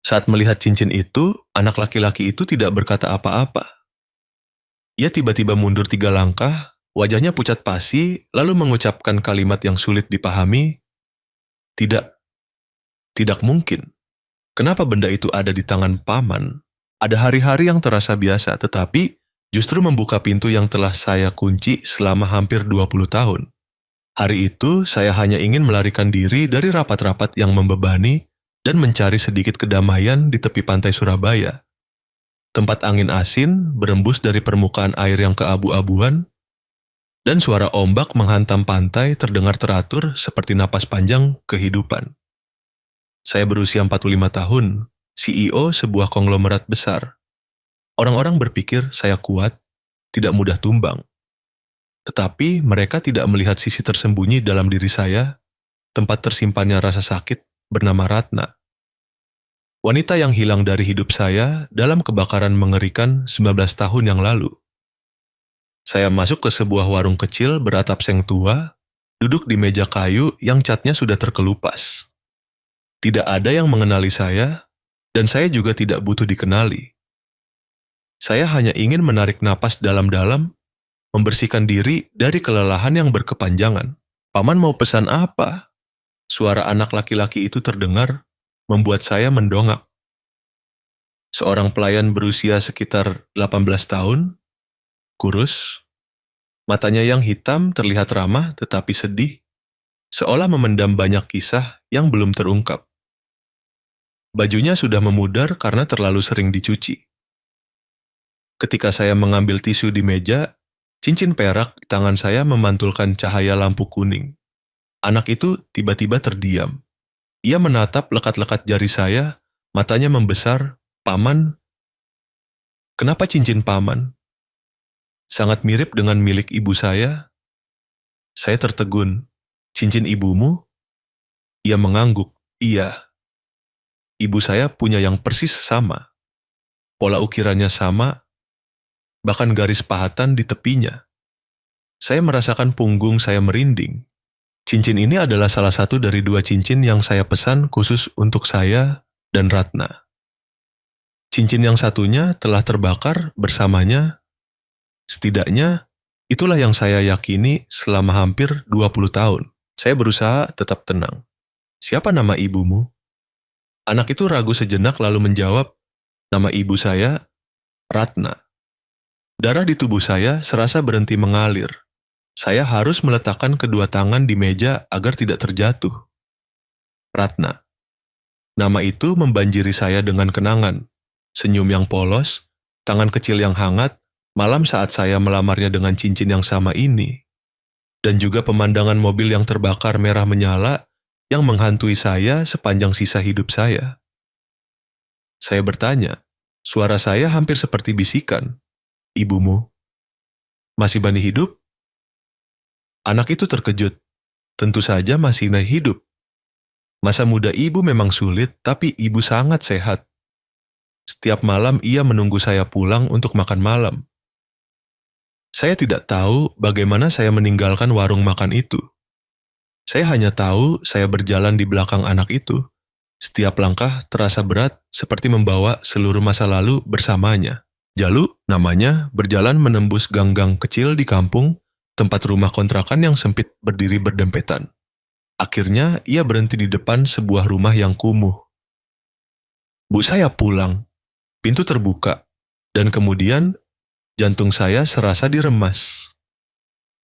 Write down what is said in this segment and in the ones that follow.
Saat melihat cincin itu, anak laki-laki itu tidak berkata apa-apa. Ia tiba-tiba mundur 3 langkah, wajahnya pucat pasi, lalu mengucapkan kalimat yang sulit dipahami, "Tidak, tidak mungkin. Kenapa benda itu ada di tangan paman? Ada hari-hari yang terasa biasa, tetapi justru membuka pintu yang telah saya kunci selama hampir 20 tahun. Hari itu, saya hanya ingin melarikan diri dari rapat-rapat yang membebani dan mencari sedikit kedamaian di tepi pantai Surabaya. Tempat angin asin berembus dari permukaan air yang keabu-abuan, dan suara ombak menghantam pantai terdengar teratur seperti napas panjang kehidupan. Saya berusia 45 tahun, CEO sebuah konglomerat besar. Orang-orang berpikir saya kuat, tidak mudah tumbang. Tetapi mereka tidak melihat sisi tersembunyi dalam diri saya, tempat tersimpannya rasa sakit bernama Ratna. Wanita yang hilang dari hidup saya dalam kebakaran mengerikan 19 tahun yang lalu. Saya masuk ke sebuah warung kecil beratap seng tua, duduk di meja kayu yang catnya sudah terkelupas. Tidak ada yang mengenali saya, dan saya juga tidak butuh dikenali. Saya hanya ingin menarik napas dalam-dalam, membersihkan diri dari kelelahan yang berkepanjangan. "Paman mau pesan apa?" Suara anak laki-laki itu terdengar, membuat saya mendongak. Seorang pelayan berusia sekitar 18 tahun, kurus, matanya yang hitam terlihat ramah tetapi sedih, seolah memendam banyak kisah yang belum terungkap. Bajunya sudah memudar karena terlalu sering dicuci. Ketika saya mengambil tisu di meja, cincin perak di tangan saya memantulkan cahaya lampu kuning. Anak itu tiba-tiba terdiam. Ia menatap lekat-lekat jari saya, matanya membesar. "Paman, kenapa cincin paman? Sangat mirip dengan milik ibu saya." Saya tertegun. "Cincin ibumu?" Ia mengangguk. "Iya. Ibu saya punya yang persis sama. Pola ukirannya sama, bahkan garis pahatan di tepinya." Saya merasakan punggung saya merinding. Cincin ini adalah salah satu dari 2 cincin yang saya pesan khusus untuk saya dan Ratna. Cincin yang satunya telah terbakar bersamanya. Setidaknya, itulah yang saya yakini selama hampir 20 tahun. Saya berusaha tetap tenang. "Siapa nama ibumu?" Anak itu ragu sejenak lalu menjawab, "Nama ibu saya, Ratna." Darah di tubuh saya serasa berhenti mengalir. Saya harus meletakkan kedua tangan di meja agar tidak terjatuh. Ratna. Nama itu membanjiri saya dengan kenangan. Senyum yang polos, tangan kecil yang hangat, malam saat saya melamarnya dengan cincin yang sama ini. Dan juga pemandangan mobil yang terbakar merah menyala yang menghantui saya sepanjang sisa hidup saya. Saya bertanya, suara saya hampir seperti bisikan. "Ibumu masih bani hidup?" Anak itu terkejut. "Tentu saja masih hidup. Masa muda ibu memang sulit, tapi ibu sangat sehat. Setiap malam ia menunggu saya pulang untuk makan malam." Saya tidak tahu bagaimana saya meninggalkan warung makan itu. Saya hanya tahu saya berjalan di belakang anak itu. Setiap langkah terasa berat seperti membawa seluruh masa lalu bersamanya. Jalu, namanya, berjalan menembus gang-gang kecil di kampung, tempat rumah kontrakan yang sempit berdiri berdempetan. Akhirnya, ia berhenti di depan sebuah rumah yang kumuh. "Bu, saya pulang." Pintu terbuka, dan kemudian jantung saya serasa diremas.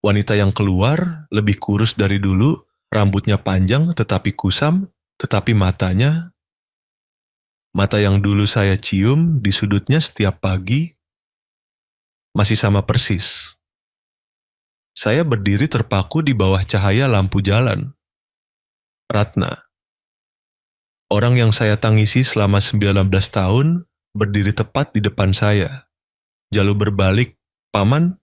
Wanita yang keluar lebih kurus dari dulu, rambutnya panjang tetapi kusam, tetapi matanya, mata yang dulu saya cium di sudutnya setiap pagi, masih sama persis. Saya berdiri terpaku di bawah cahaya lampu jalan. Ratna. Orang yang saya tangisi selama 19 tahun, berdiri tepat di depan saya. Jalu berbalik, "Paman,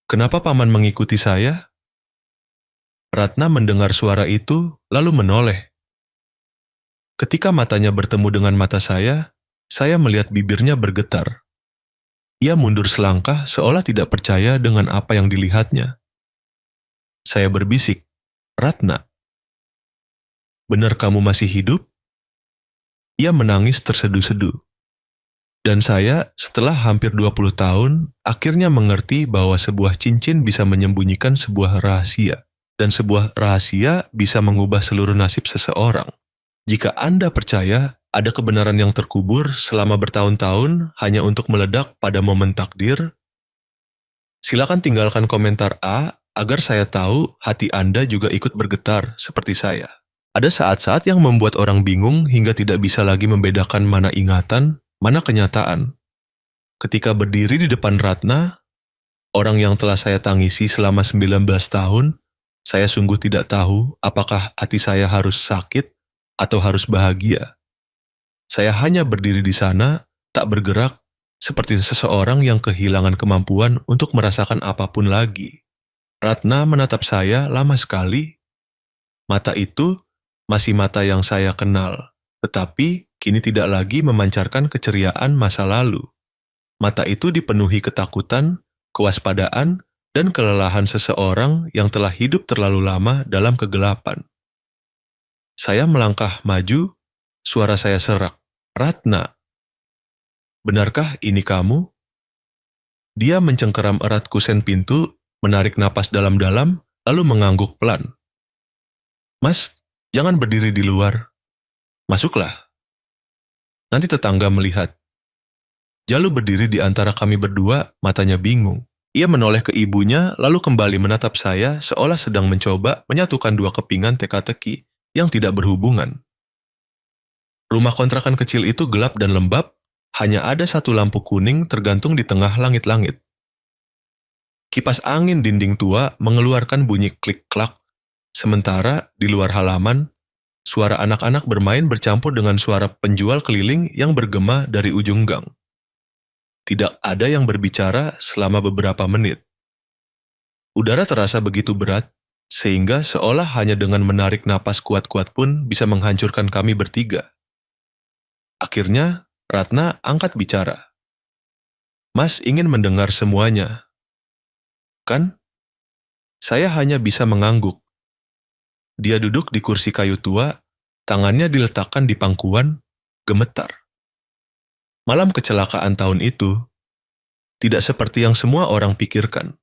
kenapa paman mengikuti saya?" Ratna mendengar suara itu, lalu menoleh. Ketika matanya bertemu dengan mata saya melihat bibirnya bergetar. Ia mundur selangkah seolah tidak percaya dengan apa yang dilihatnya. Saya berbisik, "Ratna, benar kamu masih hidup?" Ia menangis terseduh-seduh. Dan saya, setelah hampir 20 tahun, akhirnya mengerti bahwa sebuah cincin bisa menyembunyikan sebuah rahasia. Dan sebuah rahasia bisa mengubah seluruh nasib seseorang. Jika Anda percaya ada kebenaran yang terkubur selama bertahun-tahun hanya untuk meledak pada momen takdir, silakan tinggalkan komentar A agar saya tahu hati Anda juga ikut bergetar seperti saya. Ada saat-saat yang membuat orang bingung hingga tidak bisa lagi membedakan mana ingatan, mana kenyataan. Ketika berdiri di depan Ratna, orang yang telah saya tangisi selama 19 tahun, saya sungguh tidak tahu apakah hati saya harus sakit atau harus bahagia. Saya hanya berdiri di sana, tak bergerak, seperti seseorang yang kehilangan kemampuan untuk merasakan apapun lagi. Ratna menatap saya lama sekali. Mata itu masih mata yang saya kenal, tetapi kini tidak lagi memancarkan keceriaan masa lalu. Mata itu dipenuhi ketakutan, kewaspadaan, dan kelelahan seseorang yang telah hidup terlalu lama dalam kegelapan. Saya melangkah maju, suara saya serak. Ratna, benarkah ini kamu? Dia mencengkeram erat kusen pintu, menarik napas dalam-dalam, lalu mengangguk pelan. Mas, jangan berdiri di luar. Masuklah. Nanti tetangga melihat. Jalu berdiri di antara kami berdua, matanya bingung. Ia menoleh ke ibunya, lalu kembali menatap saya seolah sedang mencoba menyatukan dua kepingan teka-teki yang tidak berhubungan. Rumah kontrakan kecil itu gelap dan lembab, hanya ada satu lampu kuning tergantung di tengah langit-langit. Kipas angin dinding tua mengeluarkan bunyi klik-klak, sementara di luar halaman, suara anak-anak bermain bercampur dengan suara penjual keliling yang bergema dari ujung gang. Tidak ada yang berbicara selama beberapa menit. Udara terasa begitu berat, sehingga seolah hanya dengan menarik napas kuat-kuat pun bisa menghancurkan kami bertiga. Akhirnya, Ratna angkat bicara. Mas ingin mendengar semuanya. Kan? Saya hanya bisa mengangguk. Dia duduk di kursi kayu tua, tangannya diletakkan di pangkuan, gemetar. Malam kecelakaan tahun itu, tidak seperti yang semua orang pikirkan.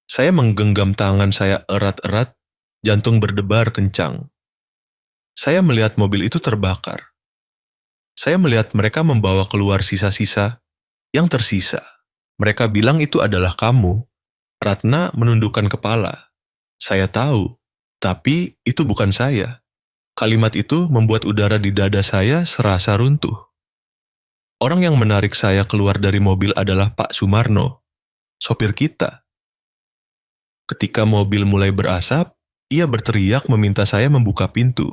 Saya menggenggam tangan saya erat-erat, jantung berdebar kencang. Saya melihat mobil itu terbakar. Saya melihat mereka membawa keluar sisa-sisa yang tersisa. Mereka bilang itu adalah kamu. Ratna menundukkan kepala. Saya tahu, tapi itu bukan saya. Kalimat itu membuat udara di dada saya serasa runtuh. Orang yang menarik saya keluar dari mobil adalah Pak Sumarno, sopir kita. Ketika mobil mulai berasap, ia berteriak meminta saya membuka pintu.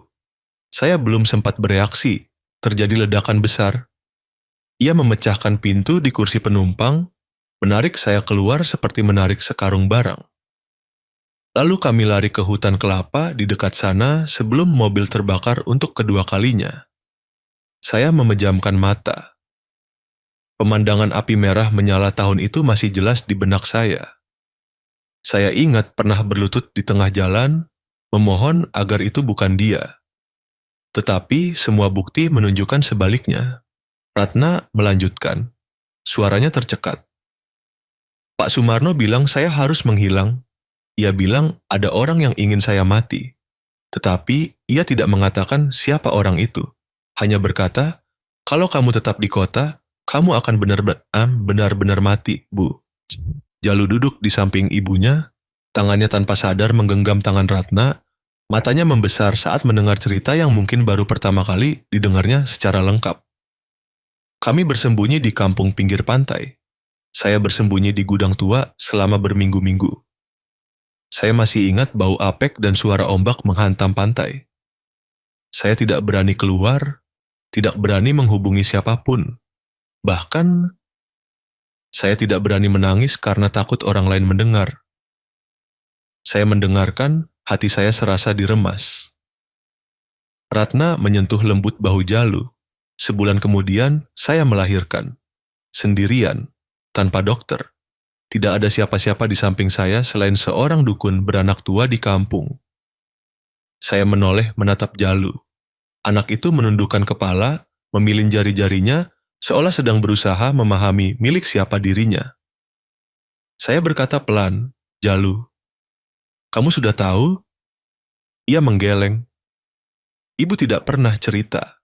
Saya belum sempat bereaksi, terjadi ledakan besar. Ia memecahkan pintu di kursi penumpang, menarik saya keluar seperti menarik sekarung barang. Lalu kami lari ke hutan kelapa di dekat sana sebelum mobil terbakar untuk kedua kalinya. Saya memejamkan mata. Pemandangan api merah menyala tahun itu masih jelas di benak saya. Saya ingat pernah berlutut di tengah jalan, memohon agar itu bukan dia. Tetapi semua bukti menunjukkan sebaliknya. Ratna melanjutkan. Suaranya tercekat. Pak Sumarno bilang saya harus menghilang. Ia bilang ada orang yang ingin saya mati. Tetapi ia tidak mengatakan siapa orang itu. Hanya berkata, kalau kamu tetap di kota, kamu akan benar-benar mati, Bu. Jalu duduk di samping ibunya, tangannya tanpa sadar menggenggam tangan Ratna, matanya membesar saat mendengar cerita yang mungkin baru pertama kali didengarnya secara lengkap. Kami bersembunyi di kampung pinggir pantai. Saya bersembunyi di gudang tua selama berminggu-minggu. Saya masih ingat bau apek dan suara ombak menghantam pantai. Saya tidak berani keluar, tidak berani menghubungi siapapun. Bahkan, saya tidak berani menangis karena takut orang lain mendengar. Saya mendengarkan, hati saya serasa diremas. Ratna menyentuh lembut bahu Jalu. Sebulan kemudian, saya melahirkan. Sendirian, tanpa dokter. Tidak ada siapa-siapa di samping saya selain seorang dukun beranak tua di kampung. Saya menoleh menatap Jalu. Anak itu menundukkan kepala, memilin jari-jarinya, seolah sedang berusaha memahami milik siapa dirinya. Saya berkata pelan, "Jalu, kamu sudah tahu?" Ia menggeleng. Ibu tidak pernah cerita.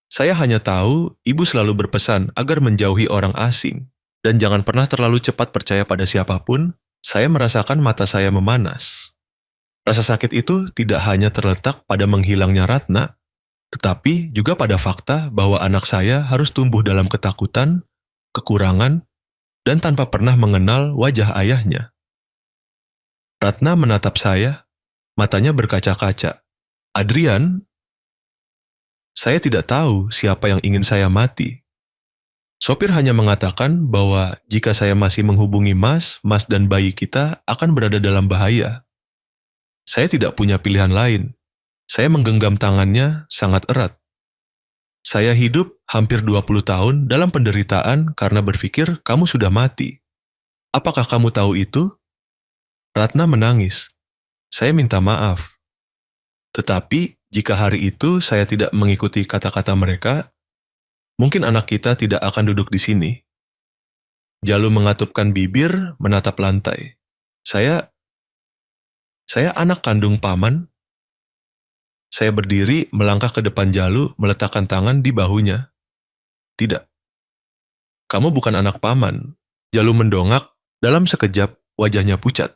Saya hanya tahu ibu selalu berpesan agar menjauhi orang asing, dan jangan pernah terlalu cepat percaya pada siapapun. Saya merasakan mata saya memanas. Rasa sakit itu tidak hanya terletak pada menghilangnya Ratna, tetapi juga pada fakta bahwa anak saya harus tumbuh dalam ketakutan, kekurangan, dan tanpa pernah mengenal wajah ayahnya. Ratna menatap saya, matanya berkaca-kaca. "Adrian, saya tidak tahu siapa yang ingin saya mati. Sopir hanya mengatakan bahwa jika saya masih menghubungi Mas dan bayi kita akan berada dalam bahaya. Saya tidak punya pilihan lain." Saya menggenggam tangannya sangat erat. "Saya hidup hampir 20 tahun dalam penderitaan karena berpikir kamu sudah mati. Apakah kamu tahu itu?" Ratna menangis. Saya minta maaf. Tetapi jika hari itu saya tidak mengikuti kata-kata mereka, mungkin anak kita tidak akan duduk di sini. Jalu mengatupkan bibir, menatap lantai. Saya anak kandung paman." Saya berdiri, melangkah ke depan Jalu, meletakkan tangan di bahunya. "Tidak, kamu bukan anak paman." Jalu mendongak, dalam sekejap wajahnya pucat.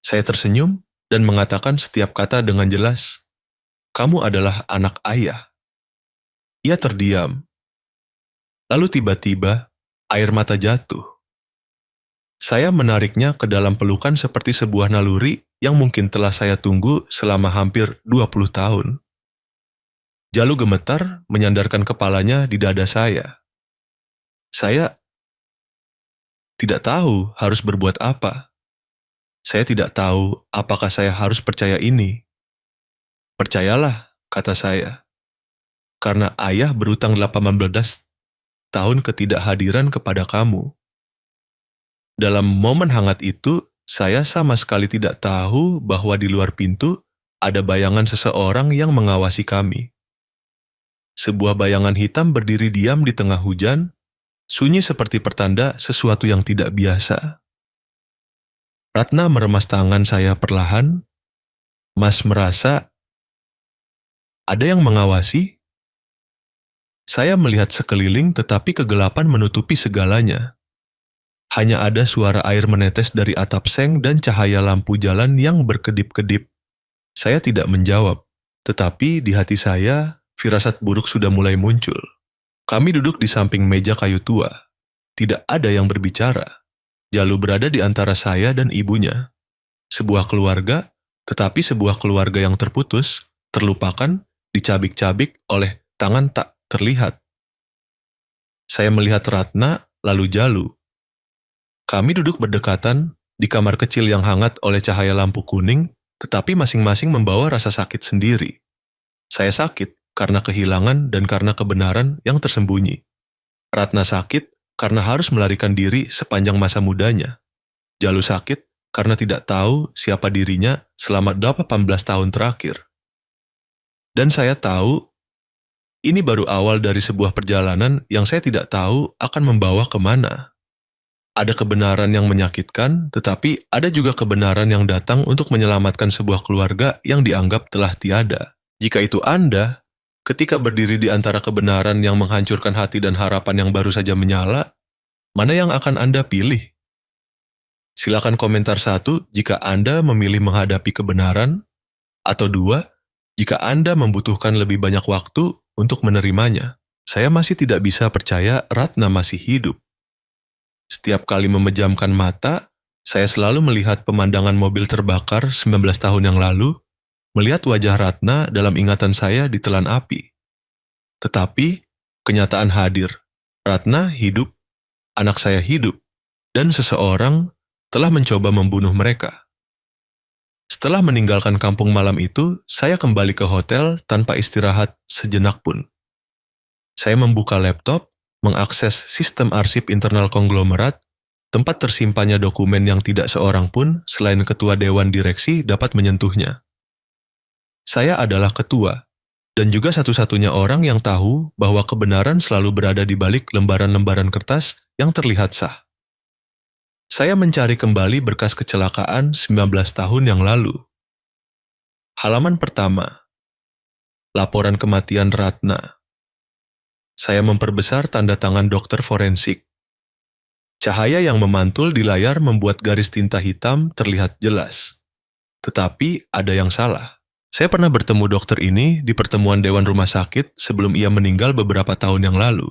Saya tersenyum dan mengatakan setiap kata dengan jelas, "Kamu adalah anak ayah." Ia terdiam. Lalu tiba-tiba, air mata jatuh. Saya menariknya ke dalam pelukan seperti sebuah naluri yang mungkin telah saya tunggu selama hampir 20 tahun. Jalu gemetar menyandarkan kepalanya di dada saya. Saya tidak tahu harus berbuat apa. Saya tidak tahu apakah saya harus percaya ini. "Percayalah," kata saya, "karena ayah berutang 18 tahun ketidakhadiran kepada kamu." Dalam momen hangat itu, saya sama sekali tidak tahu bahwa di luar pintu ada bayangan seseorang yang mengawasi kami. Sebuah bayangan hitam berdiri diam di tengah hujan, sunyi seperti pertanda sesuatu yang tidak biasa. Ratna meremas tangan saya perlahan. "Mas merasa ada yang mengawasi?" Saya melihat sekeliling tetapi kegelapan menutupi segalanya. Hanya ada suara air menetes dari atap seng dan cahaya lampu jalan yang berkedip-kedip. Saya tidak menjawab, tetapi di hati saya, firasat buruk sudah mulai muncul. Kami duduk di samping meja kayu tua. Tidak ada yang berbicara. Jalu berada di antara saya dan ibunya. Sebuah keluarga, tetapi sebuah keluarga yang terputus, terlupakan, dicabik-cabik oleh tangan tak terlihat. Saya melihat Ratna, lalu Jalu. Kami duduk berdekatan di kamar kecil yang hangat oleh cahaya lampu kuning, tetapi masing-masing membawa rasa sakit sendiri. Saya sakit karena kehilangan dan karena kebenaran yang tersembunyi. Ratna sakit karena harus melarikan diri sepanjang masa mudanya. Jalu sakit karena tidak tahu siapa dirinya selama 18 tahun terakhir. Dan saya tahu, ini baru awal dari sebuah perjalanan yang saya tidak tahu akan membawa kemana. Ada kebenaran yang menyakitkan, tetapi ada juga kebenaran yang datang untuk menyelamatkan sebuah keluarga yang dianggap telah tiada. Jika itu Anda, ketika berdiri di antara kebenaran yang menghancurkan hati dan harapan yang baru saja menyala, mana yang akan Anda pilih? Silakan komentar 1 jika Anda memilih menghadapi kebenaran, atau 2 jika Anda membutuhkan lebih banyak waktu untuk menerimanya. Saya masih tidak bisa percaya Ratna masih hidup. Setiap kali memejamkan mata, saya selalu melihat pemandangan mobil terbakar 19 tahun yang lalu, melihat wajah Ratna dalam ingatan saya ditelan api. Tetapi, kenyataan hadir. Ratna hidup, anak saya hidup, dan seseorang telah mencoba membunuh mereka. Setelah meninggalkan kampung malam itu, saya kembali ke hotel tanpa istirahat sejenak pun. Saya membuka laptop, mengakses sistem arsip internal konglomerat, tempat tersimpannya dokumen yang tidak seorang pun selain ketua dewan direksi dapat menyentuhnya. Saya adalah ketua, dan juga satu-satunya orang yang tahu bahwa kebenaran selalu berada di balik lembaran-lembaran kertas yang terlihat sah. Saya mencari kembali berkas kecelakaan 19 tahun yang lalu. Halaman pertama, laporan kematian Ratna. Saya memperbesar tanda tangan dokter forensik. Cahaya yang memantul di layar membuat garis tinta hitam terlihat jelas. Tetapi ada yang salah. Saya pernah bertemu dokter ini di pertemuan Dewan Rumah Sakit sebelum ia meninggal beberapa tahun yang lalu.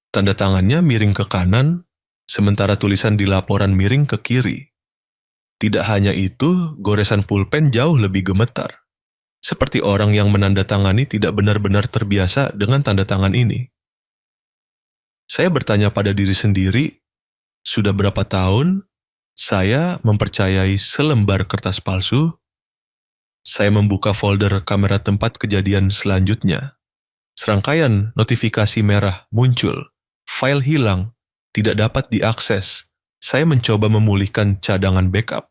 Tanda tangannya miring ke kanan, sementara tulisan di laporan miring ke kiri. Tidak hanya itu, goresan pulpen jauh lebih gemetar. Seperti orang yang menandatangani tidak benar-benar terbiasa dengan tanda tangan ini. Saya bertanya pada diri sendiri, sudah berapa tahun saya mempercayai selembar kertas palsu? Saya membuka folder kamera tempat kejadian selanjutnya. Serangkaian notifikasi merah muncul. File hilang, tidak dapat diakses. Saya mencoba memulihkan cadangan backup.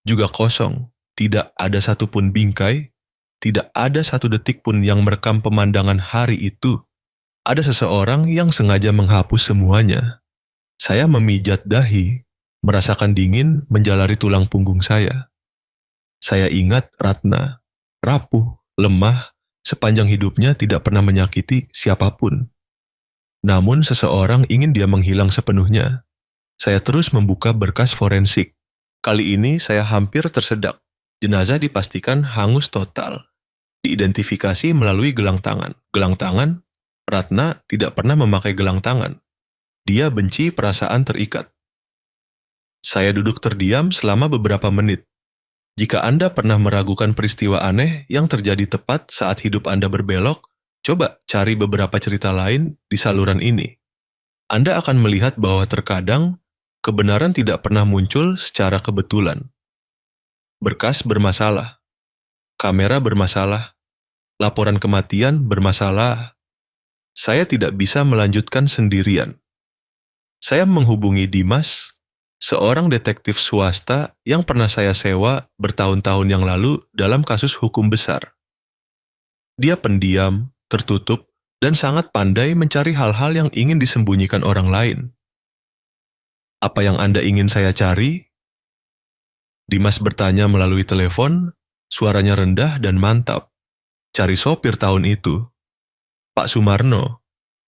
Juga kosong, tidak ada satupun bingkai, tidak ada satu detik pun yang merekam pemandangan hari itu. Ada seseorang yang sengaja menghapus semuanya. Saya memijat dahi, merasakan dingin menjalari tulang punggung saya. Saya ingat Ratna, rapuh, lemah, sepanjang hidupnya tidak pernah menyakiti siapapun. Namun seseorang ingin dia menghilang sepenuhnya. Saya terus membuka berkas forensik. Kali ini saya hampir tersedak. Jenazah dipastikan hangus total. Diidentifikasi melalui gelang tangan. Gelang tangan, Ratna tidak pernah memakai gelang tangan. Dia benci perasaan terikat. Saya duduk terdiam selama beberapa menit. Jika Anda pernah meragukan peristiwa aneh yang terjadi tepat saat hidup Anda berbelok, coba cari beberapa cerita lain di saluran ini. Anda akan melihat bahwa terkadang kebenaran tidak pernah muncul secara kebetulan. Berkas bermasalah, kamera bermasalah, laporan kematian bermasalah. Saya tidak bisa melanjutkan sendirian. Saya menghubungi Dimas, seorang detektif swasta yang pernah saya sewa bertahun-tahun yang lalu dalam kasus hukum besar. Dia pendiam, tertutup, dan sangat pandai mencari hal-hal yang ingin disembunyikan orang lain. Apa yang Anda ingin saya cari? Dimas bertanya melalui telepon, suaranya rendah dan mantap. Cari sopir tahun itu. Pak Sumarno.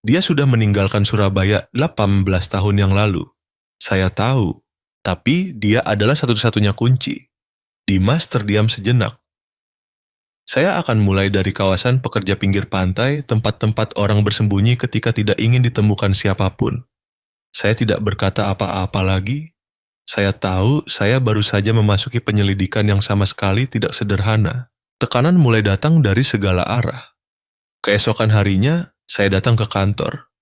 Dia sudah meninggalkan Surabaya 18 tahun yang lalu. Saya tahu, tapi dia adalah satu-satunya kunci. Dimas terdiam sejenak. Saya akan mulai dari kawasan pekerja pinggir pantai, tempat-tempat orang bersembunyi ketika tidak ingin ditemukan siapapun. Saya tidak berkata apa-apa lagi. Saya tahu saya baru saja memasuki penyelidikan yang sama sekali tidak sederhana. Tekanan mulai datang dari segala arah. Keesokan harinya, saya datang ke kantor.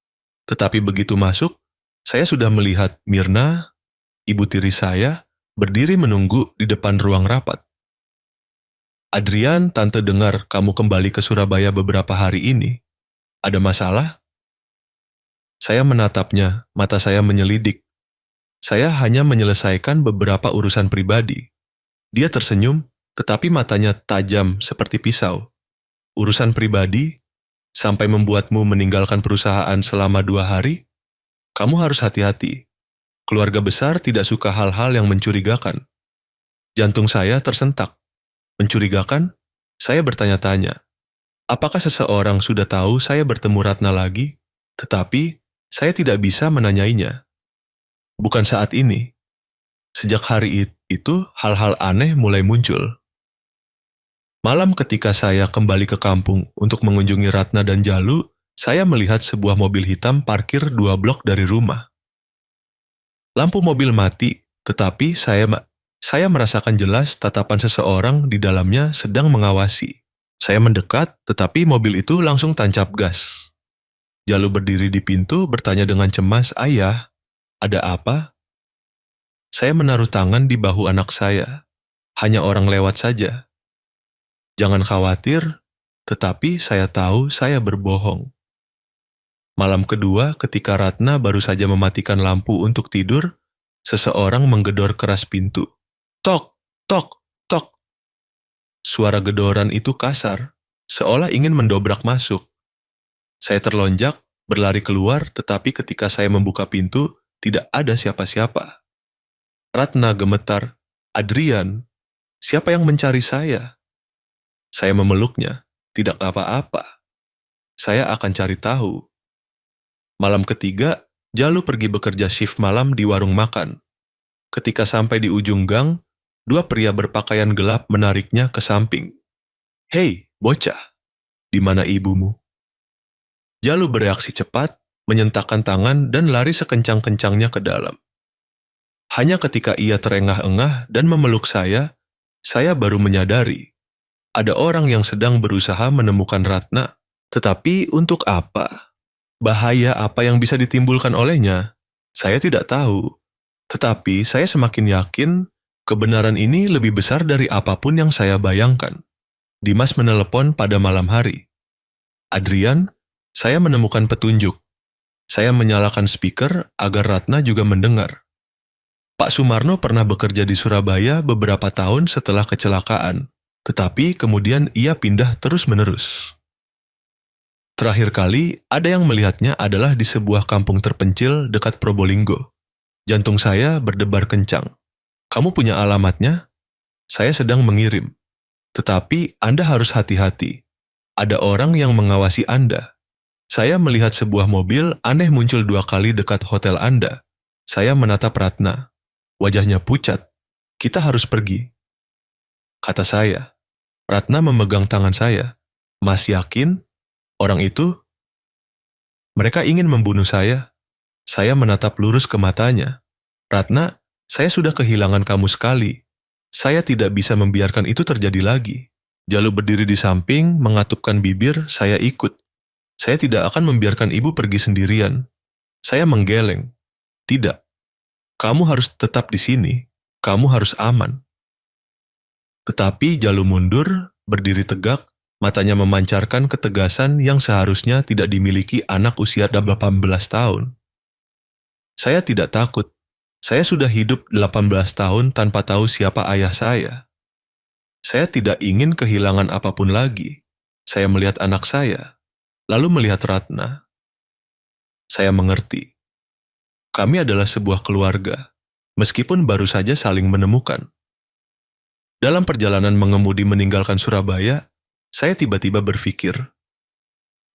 Tetapi begitu masuk, saya sudah melihat Mirna, ibu tiri saya, berdiri menunggu di depan ruang rapat. Adrian, tante dengar kamu kembali ke Surabaya beberapa hari ini. Ada masalah? Saya menatapnya, mata saya menyelidik. Saya hanya menyelesaikan beberapa urusan pribadi. Dia tersenyum, tetapi matanya tajam seperti pisau. Urusan pribadi? Sampai membuatmu meninggalkan perusahaan selama 2 hari? Kamu harus hati-hati. Keluarga besar tidak suka hal-hal yang mencurigakan. Jantung saya tersentak. Mencurigakan? Saya bertanya-tanya. Apakah seseorang sudah tahu saya bertemu Ratna lagi? Tetapi, saya tidak bisa menanyainya. Bukan saat ini. Sejak hari itu, hal-hal aneh mulai muncul. Malam ketika saya kembali ke kampung untuk mengunjungi Ratna dan Jalu, saya melihat sebuah mobil hitam parkir 2 blok dari rumah. Lampu mobil mati, tetapi saya merasakan jelas tatapan seseorang di dalamnya sedang mengawasi. Saya mendekat, tetapi mobil itu langsung tancap gas. Jalu berdiri di pintu bertanya dengan cemas, "Ayah, ada apa?" Saya menaruh tangan di bahu anak saya. Hanya orang lewat saja. Jangan khawatir, tetapi saya tahu saya berbohong. Malam kedua, ketika Ratna baru saja mematikan lampu untuk tidur, seseorang menggedor keras pintu. Tok, tok, tok. Suara gedoran itu kasar, seolah ingin mendobrak masuk. Saya terlonjak, berlari keluar, tetapi ketika saya membuka pintu, tidak ada siapa-siapa. Ratna gemetar. Adrian, siapa yang mencari saya? Saya memeluknya. Tidak apa-apa. Saya akan cari tahu. Malam ketiga, Jalu pergi bekerja shift malam di warung makan. Ketika sampai di ujung gang, dua pria berpakaian gelap menariknya ke samping. "Hei, bocah, di mana ibumu?" Jalu bereaksi cepat, menyentakkan tangan dan lari sekencang-kencangnya ke dalam. Hanya ketika ia terengah-engah dan memeluk saya baru menyadari ada orang yang sedang berusaha menemukan Ratna. Tetapi untuk apa? Bahaya apa yang bisa ditimbulkan olehnya? Saya tidak tahu. Tetapi saya semakin yakin kebenaran ini lebih besar dari apapun yang saya bayangkan. Dimas menelepon pada malam hari. "Adrian, saya menemukan petunjuk." Saya menyalakan speaker agar Ratna juga mendengar. Pak Sumarno pernah bekerja di Surabaya beberapa tahun setelah kecelakaan, tetapi kemudian ia pindah terus-menerus. Terakhir kali, ada yang melihatnya adalah di sebuah kampung terpencil dekat Probolinggo. Jantung saya berdebar kencang. "Kamu punya alamatnya?" "Saya sedang mengirim." "Tetapi Anda harus hati-hati. Ada orang yang mengawasi Anda." Saya melihat sebuah mobil aneh muncul 2 kali dekat hotel Anda. Saya menatap Ratna. Wajahnya pucat. "Kita harus pergi," kata saya. Ratna memegang tangan saya. "Mas yakin? Orang itu? Mereka ingin membunuh saya." Saya menatap lurus ke matanya. "Ratna, saya sudah kehilangan kamu sekali. Saya tidak bisa membiarkan itu terjadi lagi." Jalu berdiri di samping, mengatupkan bibir, saya ikut. "Saya tidak akan membiarkan ibu pergi sendirian." Saya menggeleng. "Tidak. Kamu harus tetap di sini. Kamu harus aman." Tetapi Jalu mundur, berdiri tegak, matanya memancarkan ketegasan yang seharusnya tidak dimiliki anak usia 18 tahun. "Saya tidak takut. Saya sudah hidup 18 tahun tanpa tahu siapa ayah saya. Saya tidak ingin kehilangan apapun lagi." Saya melihat anak saya, lalu melihat Ratna. Saya mengerti. Kami adalah sebuah keluarga, meskipun baru saja saling menemukan. Dalam perjalanan mengemudi meninggalkan Surabaya, saya tiba-tiba berpikir,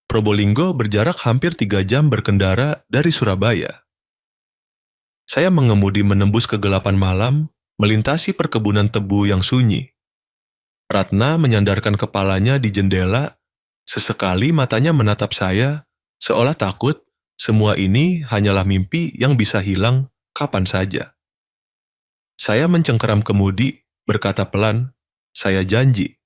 Probolinggo berjarak hampir 3 jam berkendara dari Surabaya. Saya mengemudi menembus kegelapan malam, melintasi perkebunan tebu yang sunyi. Ratna menyandarkan kepalanya di jendela, sesekali matanya menatap saya, seolah takut semua ini hanyalah mimpi yang bisa hilang kapan saja. Saya mencengkeram kemudi, berkata pelan, "Saya janji.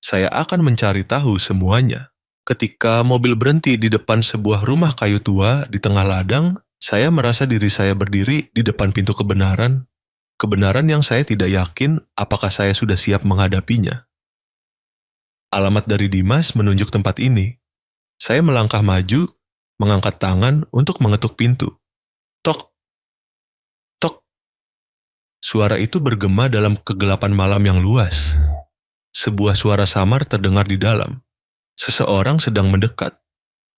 Saya akan mencari tahu semuanya." Ketika mobil berhenti di depan sebuah rumah kayu tua di tengah ladang, saya merasa diri saya berdiri di depan pintu kebenaran. Kebenaran yang saya tidak yakin apakah saya sudah siap menghadapinya. Alamat dari Dimas menunjuk tempat ini. Saya melangkah maju, mengangkat tangan untuk mengetuk pintu. Tok, tok. Suara itu bergema dalam kegelapan malam yang luas. Sebuah suara samar terdengar di dalam. Seseorang sedang mendekat.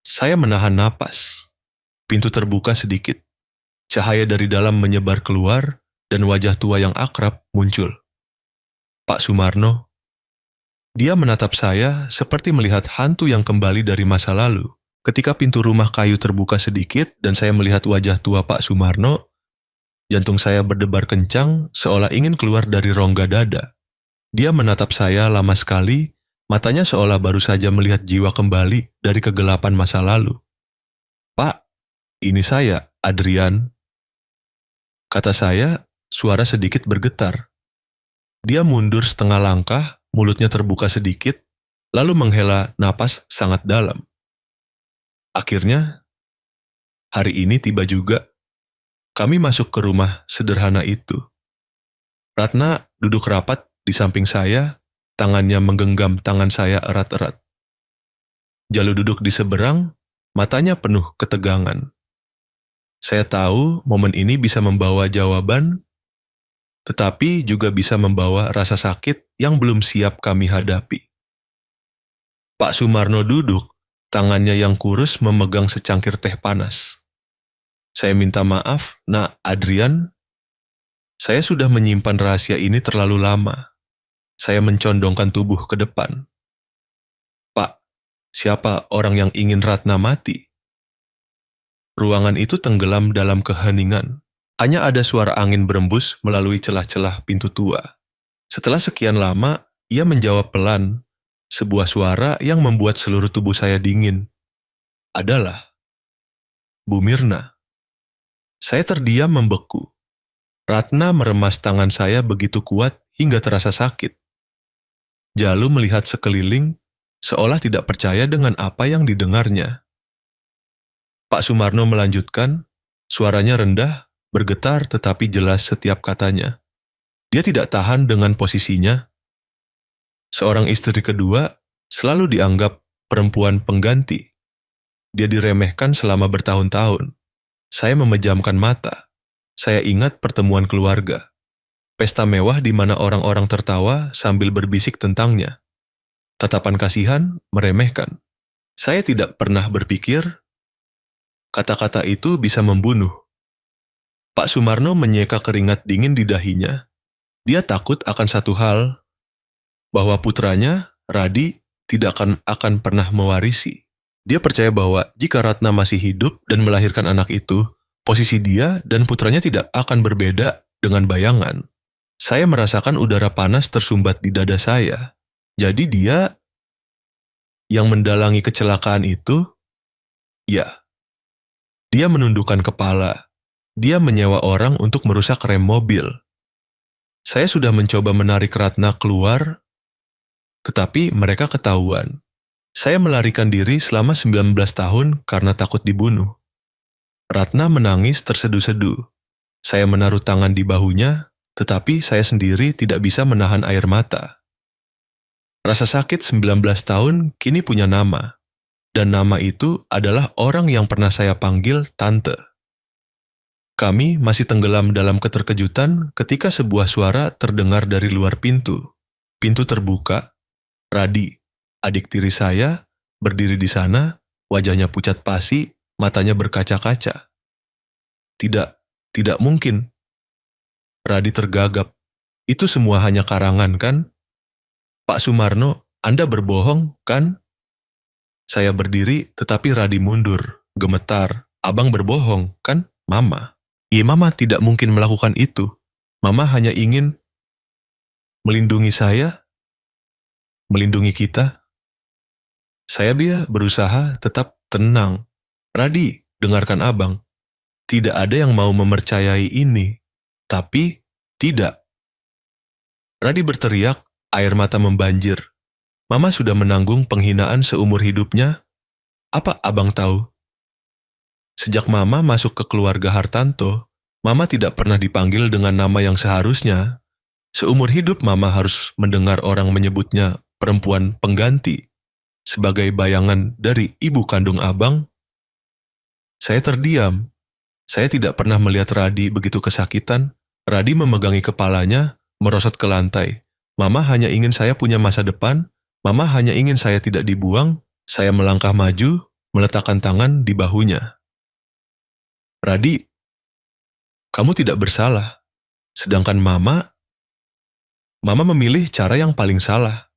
Saya menahan napas. Pintu terbuka sedikit. Cahaya dari dalam menyebar keluar, dan wajah tua yang akrab muncul. Pak Sumarno. Dia menatap saya seperti melihat hantu yang kembali dari masa lalu. Ketika pintu rumah kayu terbuka sedikit dan saya melihat wajah tua Pak Sumarno, jantung saya berdebar kencang seolah ingin keluar dari rongga dada. Dia menatap saya lama sekali, matanya seolah baru saja melihat jiwa kembali dari kegelapan masa lalu. "Pak, ini saya, Adrian," kata saya, suara sedikit bergetar. Dia mundur setengah langkah, mulutnya terbuka sedikit, lalu menghela napas sangat dalam. Akhirnya, hari ini tiba juga. Kami masuk ke rumah sederhana itu. Ratna duduk rapat di samping saya, tangannya menggenggam tangan saya erat-erat. Jalu duduk di seberang, matanya penuh ketegangan. Saya tahu momen ini bisa membawa jawaban, tetapi juga bisa membawa rasa sakit yang belum siap kami hadapi. Pak Sumarno duduk, tangannya yang kurus memegang secangkir teh panas. Saya minta maaf, Nak Adrian. Saya sudah menyimpan rahasia ini terlalu lama. Saya mencondongkan tubuh ke depan. Pak, siapa orang yang ingin Ratna mati? Ruangan itu tenggelam dalam keheningan. Hanya ada suara angin berembus melalui celah-celah pintu tua. Setelah sekian lama, ia menjawab pelan, sebuah suara yang membuat seluruh tubuh saya dingin. Adalah Bu Mirna. Saya terdiam membeku. Ratna meremas tangan saya begitu kuat hingga terasa sakit. Jalu melihat sekeliling, seolah tidak percaya dengan apa yang didengarnya. Pak Sumarno melanjutkan, suaranya rendah, bergetar tetapi jelas setiap katanya. Dia tidak tahan dengan posisinya. Seorang istri kedua selalu dianggap perempuan pengganti. Dia diremehkan selama bertahun-tahun. Saya memejamkan mata. Saya ingat pertemuan keluarga. Pesta mewah di mana orang-orang tertawa sambil berbisik tentangnya. Tatapan kasihan, meremehkan. Saya tidak pernah berpikir kata-kata itu bisa membunuh. Pak Sumarno menyeka keringat dingin di dahinya. Dia takut akan satu hal, bahwa putranya, Radi, tidak akan pernah mewarisi. Dia percaya bahwa jika Ratna masih hidup dan melahirkan anak itu, posisi dia dan putranya tidak akan berbeda dengan bayangan. Saya merasakan udara panas tersumbat di dada saya. Jadi dia yang mendalangi kecelakaan itu, ya. Dia menundukkan kepala. Dia menyewa orang untuk merusak rem mobil. Saya sudah mencoba menarik Ratna keluar, tetapi mereka ketahuan. Saya melarikan diri selama 19 tahun karena takut dibunuh. Ratna menangis terseduh-seduh. Saya menaruh tangan di bahunya, tetapi saya sendiri tidak bisa menahan air mata. Rasa sakit 19 tahun kini punya nama. Dan nama itu adalah orang yang pernah saya panggil Tante. Kami masih tenggelam dalam keterkejutan ketika sebuah suara terdengar dari luar pintu. Pintu terbuka. Radi, adik tiri saya, berdiri di sana, wajahnya pucat pasi, matanya berkaca-kaca. Tidak mungkin. Radi tergagap. Itu semua hanya karangan, kan? Pak Sumarno, Anda berbohong, kan? Saya berdiri, tetapi Radi mundur, gemetar. Abang berbohong, kan, Mama? Iya, Mama tidak mungkin melakukan itu. Mama hanya ingin melindungi saya, melindungi kita. Saya berusaha tetap tenang. Radi, dengarkan abang. Tidak ada yang mau mempercayai ini. Tapi, tidak. Radi berteriak, air mata membanjir. Mama sudah menanggung penghinaan seumur hidupnya. Apa abang tahu? Sejak Mama masuk ke keluarga Hartanto, Mama tidak pernah dipanggil dengan nama yang seharusnya. Seumur hidup Mama harus mendengar orang menyebutnya perempuan pengganti. Sebagai bayangan dari ibu kandung abang, saya terdiam. Saya tidak pernah melihat Radi begitu kesakitan. Radi memegangi kepalanya, merosot ke lantai. Mama hanya ingin saya punya masa depan. Mama hanya ingin saya tidak dibuang. Saya melangkah maju, meletakkan tangan di bahunya. Radi, kamu tidak bersalah. Sedangkan Mama memilih cara yang paling salah.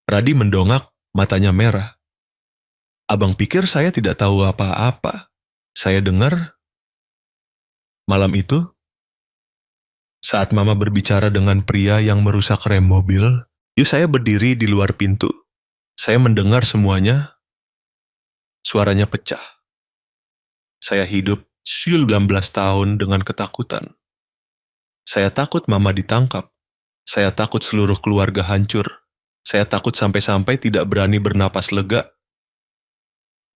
Radi mendongak, matanya merah. Abang pikir saya tidak tahu apa-apa. Saya dengar malam itu, saat Mama berbicara dengan pria yang merusak rem mobil, saya berdiri di luar pintu. Saya mendengar semuanya. Suaranya pecah. Saya hidup 19 tahun dengan ketakutan. Saya takut Mama ditangkap. Saya takut seluruh keluarga hancur. Saya takut sampai-sampai tidak berani bernapas lega.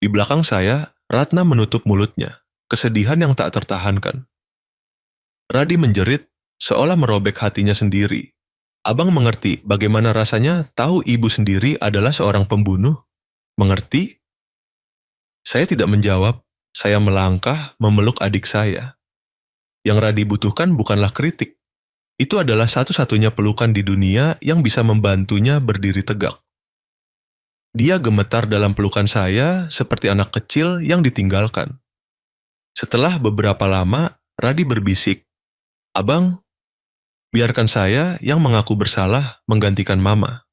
Di belakang saya, Ratna menutup mulutnya. Kesedihan yang tak tertahankan. Radi menjerit, seolah merobek hatinya sendiri. Abang mengerti bagaimana rasanya tahu ibu sendiri adalah seorang pembunuh? Mengerti? Saya tidak menjawab. Saya melangkah memeluk adik saya. Yang Radi butuhkan bukanlah kritik. Itu adalah satu-satunya pelukan di dunia yang bisa membantunya berdiri tegak. Dia gemetar dalam pelukan saya seperti anak kecil yang ditinggalkan. Setelah beberapa lama, Radi berbisik, "Abang, biarkan saya yang mengaku bersalah menggantikan Mama."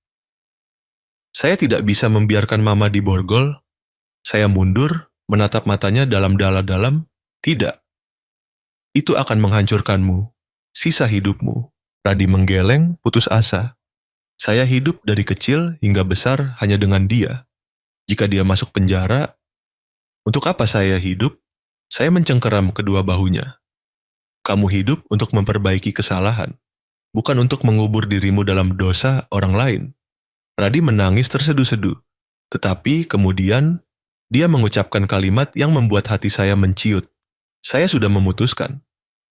Saya tidak bisa membiarkan Mama diborgol. Saya mundur, menatap matanya dalam-dalam. "Tidak, itu akan menghancurkanmu, sisa hidupmu." Radi menggeleng, putus asa. Saya hidup dari kecil hingga besar hanya dengan dia. Jika dia masuk penjara, untuk apa saya hidup? Saya mencengkeram kedua bahunya. "Kamu hidup untuk memperbaiki kesalahan, bukan untuk mengubur dirimu dalam dosa orang lain." Radi menangis terseduh-seduh, tetapi kemudian dia mengucapkan kalimat yang membuat hati saya menciut. "Saya sudah memutuskan.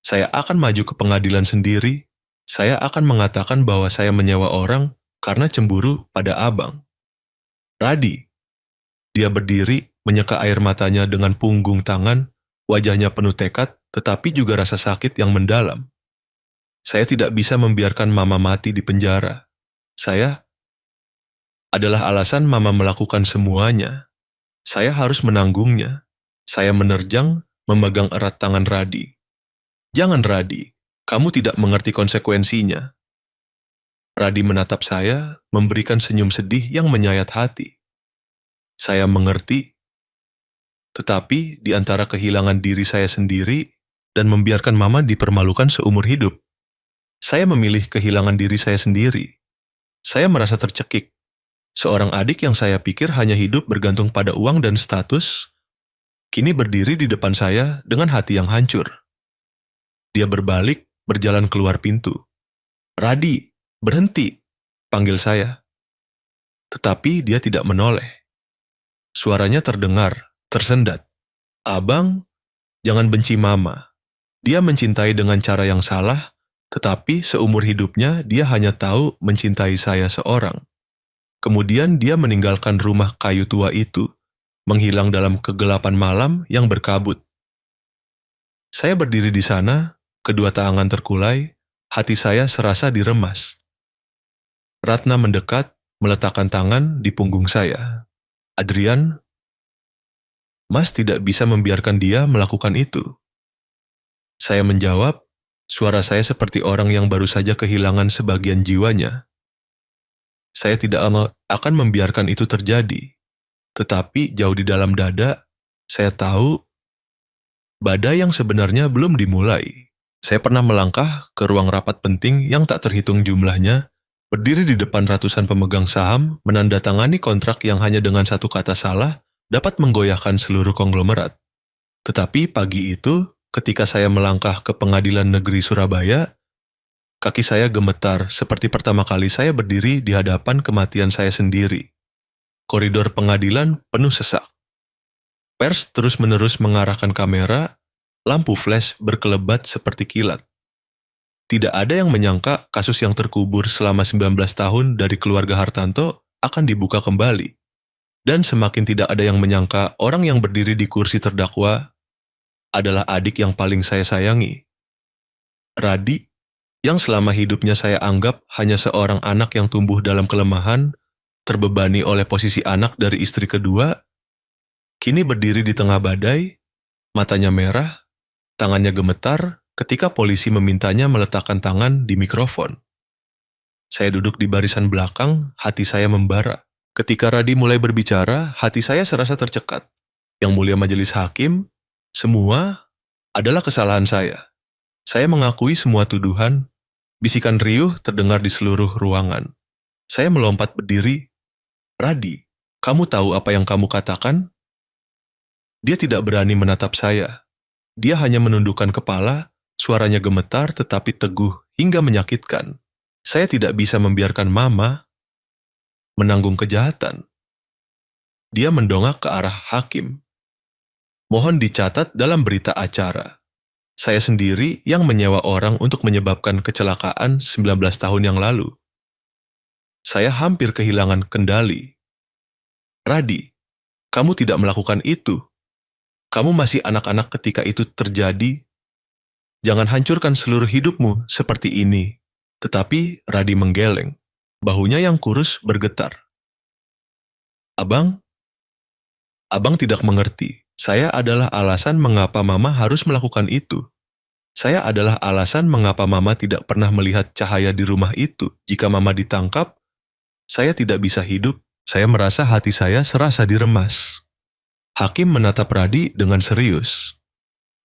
Saya akan maju ke pengadilan sendiri. Saya akan mengatakan bahwa saya menyewa orang karena cemburu pada abang." "Radi." Dia berdiri, menyeka air matanya dengan punggung tangan, wajahnya penuh tekad, tetapi juga rasa sakit yang mendalam. "Saya tidak bisa membiarkan Mama mati di penjara. Saya adalah alasan Mama melakukan semuanya. Saya harus menanggungnya." Saya menerjang, memegang erat tangan Radi. "Jangan, Radi. Kamu tidak mengerti konsekuensinya." Radi menatap saya, memberikan senyum sedih yang menyayat hati. "Saya mengerti, tetapi di antara kehilangan diri saya sendiri dan membiarkan Mama dipermalukan seumur hidup, saya memilih kehilangan diri saya sendiri." Saya merasa tercekik. Seorang adik yang saya pikir hanya hidup bergantung pada uang dan status, kini berdiri di depan saya dengan hati yang hancur. Dia berbalik, berjalan keluar pintu. "Radi, berhenti!" panggil saya. Tetapi dia tidak menoleh. Suaranya terdengar, tersendat. "Abang, jangan benci Mama. Dia mencintai dengan cara yang salah, tetapi seumur hidupnya dia hanya tahu mencintai saya seorang." Kemudian dia meninggalkan rumah kayu tua itu, menghilang dalam kegelapan malam yang berkabut. Saya berdiri di sana, kedua tangan terkulai, hati saya serasa diremas. Ratna mendekat, meletakkan tangan di punggung saya. "Adrian, Mas tidak bisa membiarkan dia melakukan itu." Saya menjawab, suara saya seperti orang yang baru saja kehilangan sebagian jiwanya. "Saya tidak akan membiarkan itu terjadi." Tetapi jauh di dalam dada, saya tahu badai yang sebenarnya belum dimulai. Saya pernah melangkah ke ruang rapat penting yang tak terhitung jumlahnya, berdiri di depan ratusan pemegang saham, menandatangani kontrak yang hanya dengan satu kata salah dapat menggoyahkan seluruh konglomerat. Tetapi pagi itu, ketika saya melangkah ke Pengadilan Negeri Surabaya, kaki saya gemetar seperti pertama kali saya berdiri di hadapan kematian saya sendiri. Koridor pengadilan penuh sesak. Pers terus-menerus mengarahkan kamera, lampu flash berkelebat seperti kilat. Tidak ada yang menyangka kasus yang terkubur selama 19 tahun dari keluarga Hartanto akan dibuka kembali. Dan semakin tidak ada yang menyangka orang yang berdiri di kursi terdakwa adalah adik yang paling saya sayangi. Radi, yang selama hidupnya saya anggap hanya seorang anak yang tumbuh dalam kelemahan, terbebani oleh posisi anak dari istri kedua, kini berdiri di tengah badai, matanya merah, tangannya gemetar ketika polisi memintanya meletakkan tangan di mikrofon. Saya duduk di barisan belakang, hati saya membara. Ketika Radi mulai berbicara, hati saya serasa tercekat. "Yang mulia majelis hakim, semua adalah kesalahan saya. Saya mengakui semua tuduhan." Bisikan riuh terdengar di seluruh ruangan. Saya melompat berdiri. "Radi, kamu tahu apa yang kamu katakan?" Dia tidak berani menatap saya. Dia hanya menundukkan kepala, suaranya gemetar tetapi teguh hingga menyakitkan. "Saya tidak bisa membiarkan Mama menanggung kejahatan." Dia mendongak ke arah hakim. "Mohon dicatat dalam berita acara. Saya sendiri yang menyewa orang untuk menyebabkan kecelakaan 19 tahun yang lalu. Saya hampir kehilangan kendali. Radi, kamu tidak melakukan itu. Kamu masih anak-anak ketika itu terjadi. Jangan hancurkan seluruh hidupmu seperti ini." Tetapi Radi menggeleng. Bahunya yang kurus bergetar. Abang, abang tidak mengerti. Saya adalah alasan mengapa Mama harus melakukan itu. Saya adalah alasan mengapa Mama tidak pernah melihat cahaya di rumah itu. Jika Mama ditangkap, saya tidak bisa hidup. Saya merasa hati saya serasa diremas. Hakim menatap Radi dengan serius.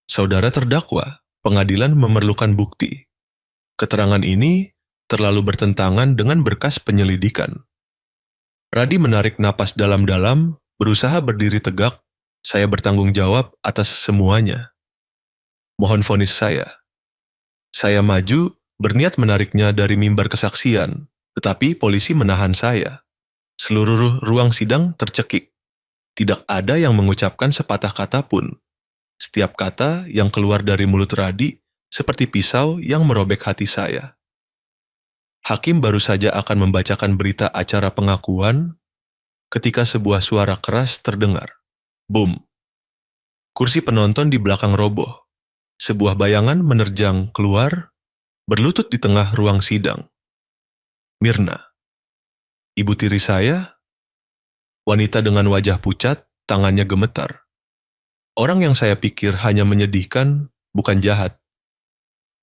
Saudara terdakwa, pengadilan memerlukan bukti. Keterangan ini terlalu bertentangan dengan berkas penyelidikan. Radi menarik napas dalam-dalam, berusaha berdiri tegak. Saya bertanggung jawab atas semuanya. Mohon vonis saya. Saya maju, berniat menariknya dari mimbar kesaksian, tetapi polisi menahan saya. Seluruh ruang sidang tercekik. Tidak ada yang mengucapkan sepatah kata pun. Setiap kata yang keluar dari mulut Radi seperti pisau yang merobek hati saya. Hakim baru saja akan membacakan berita acara pengakuan ketika sebuah suara keras terdengar. Boom. Kursi penonton di belakang roboh. Sebuah bayangan menerjang keluar, berlutut di tengah ruang sidang. Mirna. Ibu tiri saya, wanita dengan wajah pucat, tangannya gemetar. Orang yang saya pikir hanya menyedihkan, bukan jahat.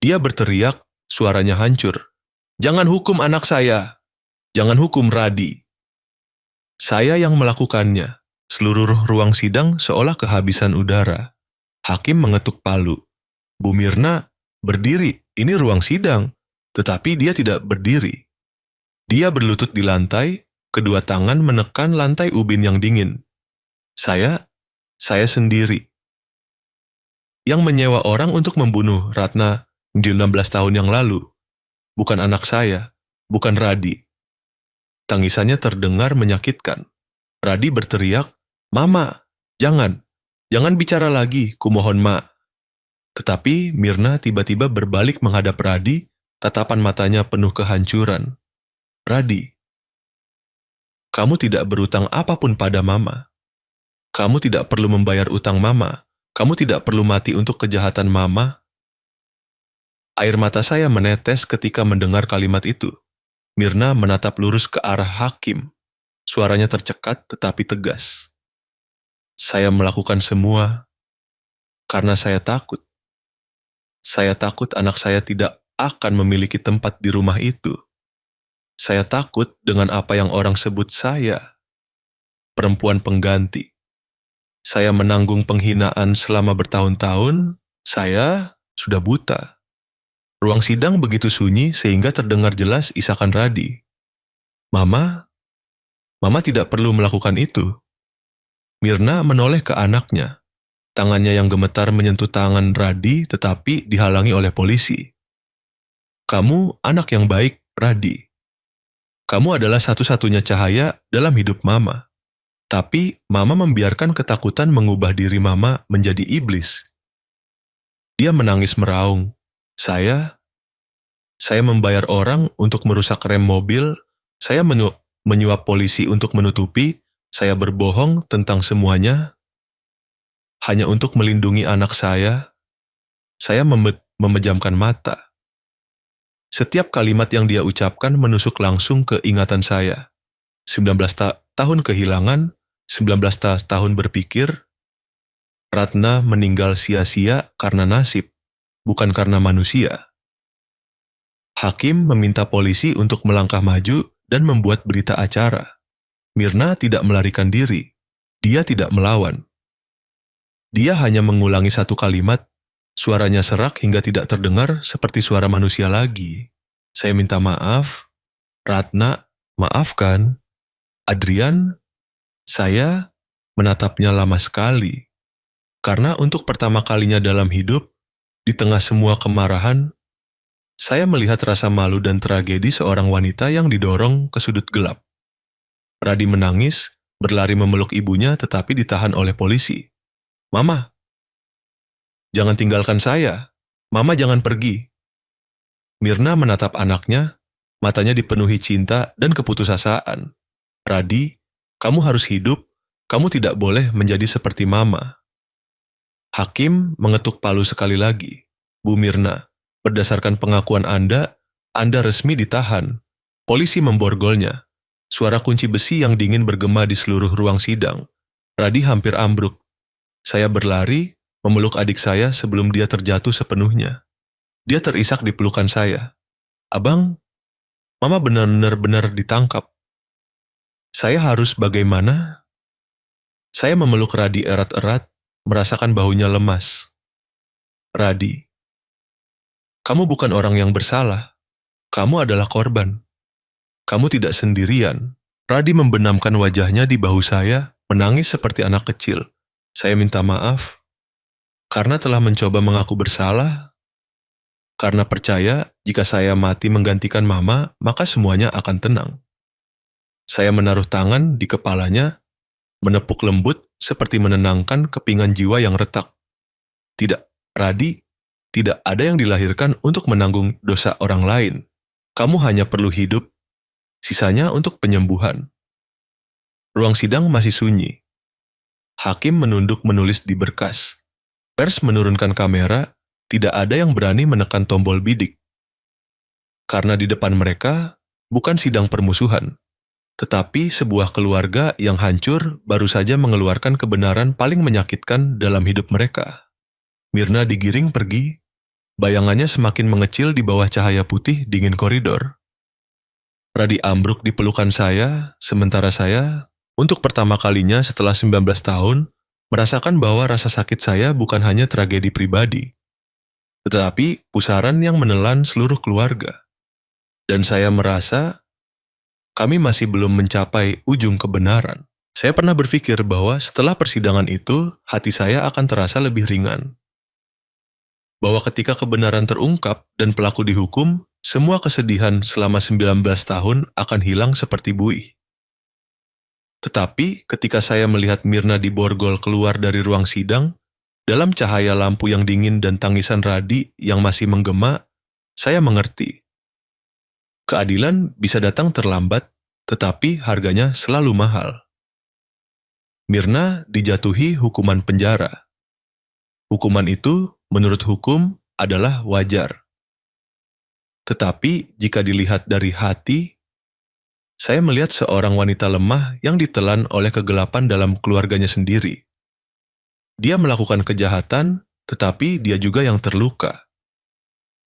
Dia berteriak, suaranya hancur. Jangan hukum anak saya. Jangan hukum Radi. Saya yang melakukannya. Seluruh ruang sidang seolah kehabisan udara. Hakim mengetuk palu. Bu Mirna berdiri, ini ruang sidang. Tetapi dia tidak berdiri. Dia berlutut di lantai, kedua tangan menekan lantai ubin yang dingin. Saya sendiri. Yang menyewa orang untuk membunuh Ratna di 16 tahun yang lalu. Bukan anak saya, bukan Radi. Tangisannya terdengar menyakitkan. Radi berteriak, Mama, jangan bicara lagi, kumohon Ma. Tetapi Mirna tiba-tiba berbalik menghadap Radi, tatapan matanya penuh kehancuran. Radi, kamu tidak berutang apapun pada Mama. Kamu tidak perlu membayar utang Mama. Kamu tidak perlu mati untuk kejahatan Mama. Air mata saya menetes ketika mendengar kalimat itu. Mirna menatap lurus ke arah hakim. Suaranya tercekat tetapi tegas. Saya melakukan semua karena saya takut. Saya takut anak saya tidak akan memiliki tempat di rumah itu. Saya takut dengan apa yang orang sebut saya. Perempuan pengganti. Saya menanggung penghinaan selama bertahun-tahun. Saya sudah buta. Ruang sidang begitu sunyi sehingga terdengar jelas isakan Radi. Mama tidak perlu melakukan itu. Mirna menoleh ke anaknya. Tangannya yang gemetar menyentuh tangan Radi tetapi dihalangi oleh polisi. Kamu anak yang baik, Radi. Kamu adalah satu-satunya cahaya dalam hidup Mama. Tapi Mama membiarkan ketakutan mengubah diri Mama menjadi iblis. Dia menangis meraung. Saya membayar orang untuk merusak rem mobil. Saya menyuap polisi untuk menutupi. Saya berbohong tentang semuanya. Hanya untuk melindungi anak saya. Saya memejamkan mata. Setiap kalimat yang dia ucapkan menusuk langsung ke ingatan saya. 19 tahun kehilangan, 19 tahun berpikir. Ratna meninggal sia-sia karena nasib, bukan karena manusia. Hakim meminta polisi untuk melangkah maju dan membuat berita acara. Mirna tidak melarikan diri. Dia tidak melawan. Dia hanya mengulangi satu kalimat. Suaranya serak hingga tidak terdengar seperti suara manusia lagi. Saya minta maaf. Ratna, maafkan. Adrian, saya menatapnya lama sekali. Karena untuk pertama kalinya dalam hidup, di tengah semua kemarahan, saya melihat rasa malu dan tragedi seorang wanita yang didorong ke sudut gelap. Radi menangis, berlari memeluk ibunya tetapi ditahan oleh polisi. Mama, jangan tinggalkan saya. Mama jangan pergi. Mirna menatap anaknya, matanya dipenuhi cinta dan keputusasaan. Radi, kamu harus hidup, kamu tidak boleh menjadi seperti Mama. Hakim mengetuk palu sekali lagi. Bu Mirna, berdasarkan pengakuan Anda resmi ditahan. Polisi memborgolnya. Suara kunci besi yang dingin bergema di seluruh ruang sidang. Radi hampir ambruk. Saya berlari, memeluk adik saya sebelum dia terjatuh sepenuhnya. Dia terisak di pelukan saya. Abang, Mama benar-benar ditangkap. Saya harus bagaimana? Saya memeluk Radi erat-erat, merasakan bahunya lemas. Radi, kamu bukan orang yang bersalah. Kamu adalah korban. Kamu tidak sendirian. Radi membenamkan wajahnya di bahu saya, menangis seperti anak kecil. Saya minta maaf, karena telah mencoba mengaku bersalah, karena percaya jika saya mati menggantikan Mama, maka semuanya akan tenang. Saya menaruh tangan di kepalanya, menepuk lembut seperti menenangkan kepingan jiwa yang retak. Tidak, Radi, tidak ada yang dilahirkan untuk menanggung dosa orang lain. Kamu hanya perlu hidup, sisanya untuk penyembuhan. Ruang sidang masih sunyi. Hakim menunduk menulis di berkas. Pers menurunkan kamera, tidak ada yang berani menekan tombol bidik. Karena di depan mereka, bukan sidang permusuhan, tetapi sebuah keluarga yang hancur baru saja mengeluarkan kebenaran paling menyakitkan dalam hidup mereka. Mirna digiring pergi, bayangannya semakin mengecil di bawah cahaya putih dingin koridor. Radi ambruk di pelukan saya, sementara saya, untuk pertama kalinya setelah 19 tahun, merasakan bahwa rasa sakit saya bukan hanya tragedi pribadi, tetapi pusaran yang menelan seluruh keluarga. Dan saya merasa kami masih belum mencapai ujung kebenaran. Saya pernah berpikir bahwa setelah persidangan itu, hati saya akan terasa lebih ringan. Bahwa ketika kebenaran terungkap dan pelaku dihukum, semua kesedihan selama 19 tahun akan hilang seperti buih. Tetapi ketika saya melihat Mirna diborgol keluar dari ruang sidang, dalam cahaya lampu yang dingin dan tangisan Radi yang masih menggema, saya mengerti. Keadilan bisa datang terlambat, tetapi harganya selalu mahal. Mirna dijatuhi hukuman penjara. Hukuman itu, menurut hukum, adalah wajar. Tetapi jika dilihat dari hati, saya melihat seorang wanita lemah yang ditelan oleh kegelapan dalam keluarganya sendiri. Dia melakukan kejahatan, tetapi dia juga yang terluka.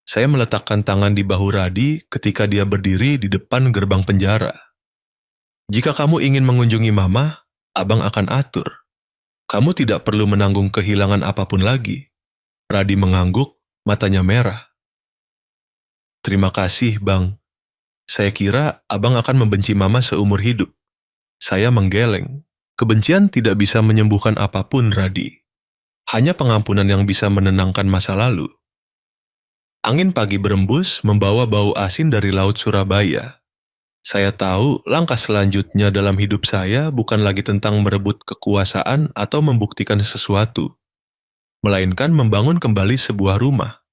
Saya meletakkan tangan di bahu Radi ketika dia berdiri di depan gerbang penjara. Jika kamu ingin mengunjungi Mama, Abang akan atur. Kamu tidak perlu menanggung kehilangan apapun lagi. Radi mengangguk, matanya merah. Terima kasih, Bang. Saya kira Abang akan membenci Mama seumur hidup. Saya menggeleng. Kebencian tidak bisa menyembuhkan apapun, Radi. Hanya pengampunan yang bisa menenangkan masa lalu. Angin pagi berembus membawa bau asin dari Laut Surabaya. Saya tahu langkah selanjutnya dalam hidup saya bukan lagi tentang merebut kekuasaan atau membuktikan sesuatu, melainkan membangun kembali sebuah rumah.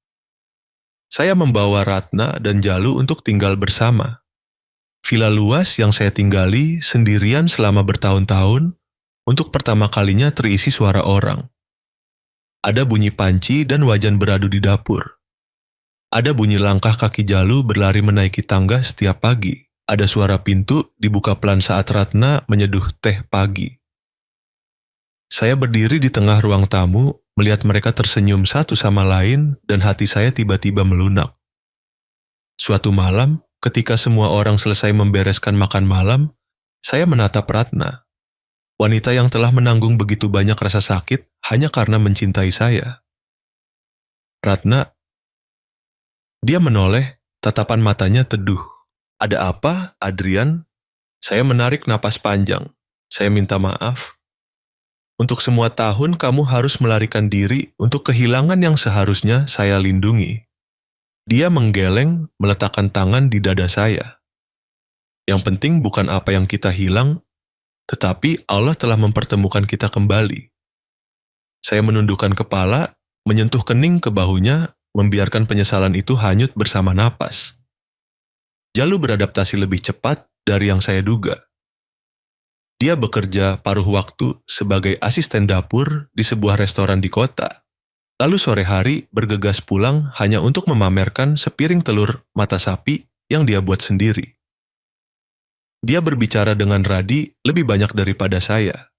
Saya membawa Ratna dan Jalu untuk tinggal bersama. Villa luas yang saya tinggali sendirian selama bertahun-tahun, untuk pertama kalinya terisi suara orang. Ada bunyi panci dan wajan beradu di dapur. Ada bunyi langkah kaki Jalu berlari menaiki tangga setiap pagi. Ada suara pintu dibuka pelan saat Ratna menyeduh teh pagi. Saya berdiri di tengah ruang tamu, melihat mereka tersenyum satu sama lain, dan hati saya tiba-tiba melunak. Suatu malam, ketika semua orang selesai membereskan makan malam, saya menatap Ratna. Wanita yang telah menanggung begitu banyak rasa sakit hanya karena mencintai saya. Ratna, dia menoleh, tatapan matanya teduh. Ada apa, Adrian? Saya menarik napas panjang. Saya minta maaf. Untuk semua tahun kamu harus melarikan diri untuk kehilangan yang seharusnya saya lindungi. Dia menggeleng, meletakkan tangan di dada saya. Yang penting bukan apa yang kita hilang, tetapi Allah telah mempertemukan kita kembali. Saya menundukkan kepala, menyentuh kening ke bahunya, membiarkan penyesalan itu hanyut bersama napas. Jalu beradaptasi lebih cepat dari yang saya duga. Dia bekerja paruh waktu sebagai asisten dapur di sebuah restoran di kota. Lalu sore hari bergegas pulang hanya untuk memamerkan sepiring telur mata sapi yang dia buat sendiri. Dia berbicara dengan Radi lebih banyak daripada saya.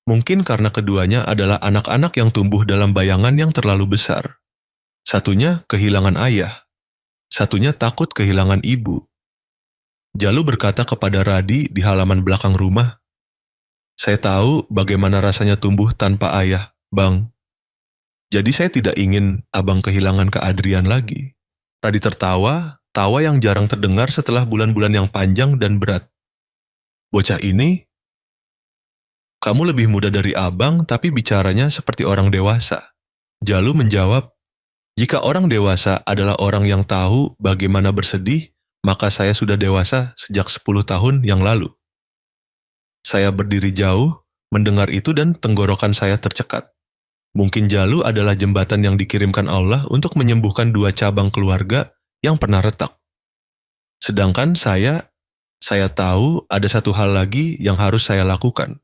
Mungkin karena keduanya adalah anak-anak yang tumbuh dalam bayangan yang terlalu besar. Satunya kehilangan ayah, satunya takut kehilangan ibu. Jalu berkata kepada Radi di halaman belakang rumah, "Saya tahu bagaimana rasanya tumbuh tanpa ayah, Bang. Jadi saya tidak ingin abang kehilangan Kak Adrian lagi." Radi tertawa, tawa yang jarang terdengar setelah bulan-bulan yang panjang dan berat. "Bocah ini, kamu lebih muda dari abang tapi bicaranya seperti orang dewasa." Jalu menjawab, "Jika orang dewasa adalah orang yang tahu bagaimana bersedih, maka saya sudah dewasa sejak 10 tahun yang lalu." Saya berdiri jauh, mendengar itu dan tenggorokan saya tercekat. Mungkin Jalu adalah jembatan yang dikirimkan Allah untuk menyembuhkan dua cabang keluarga yang pernah retak. Sedangkan saya tahu ada satu hal lagi yang harus saya lakukan.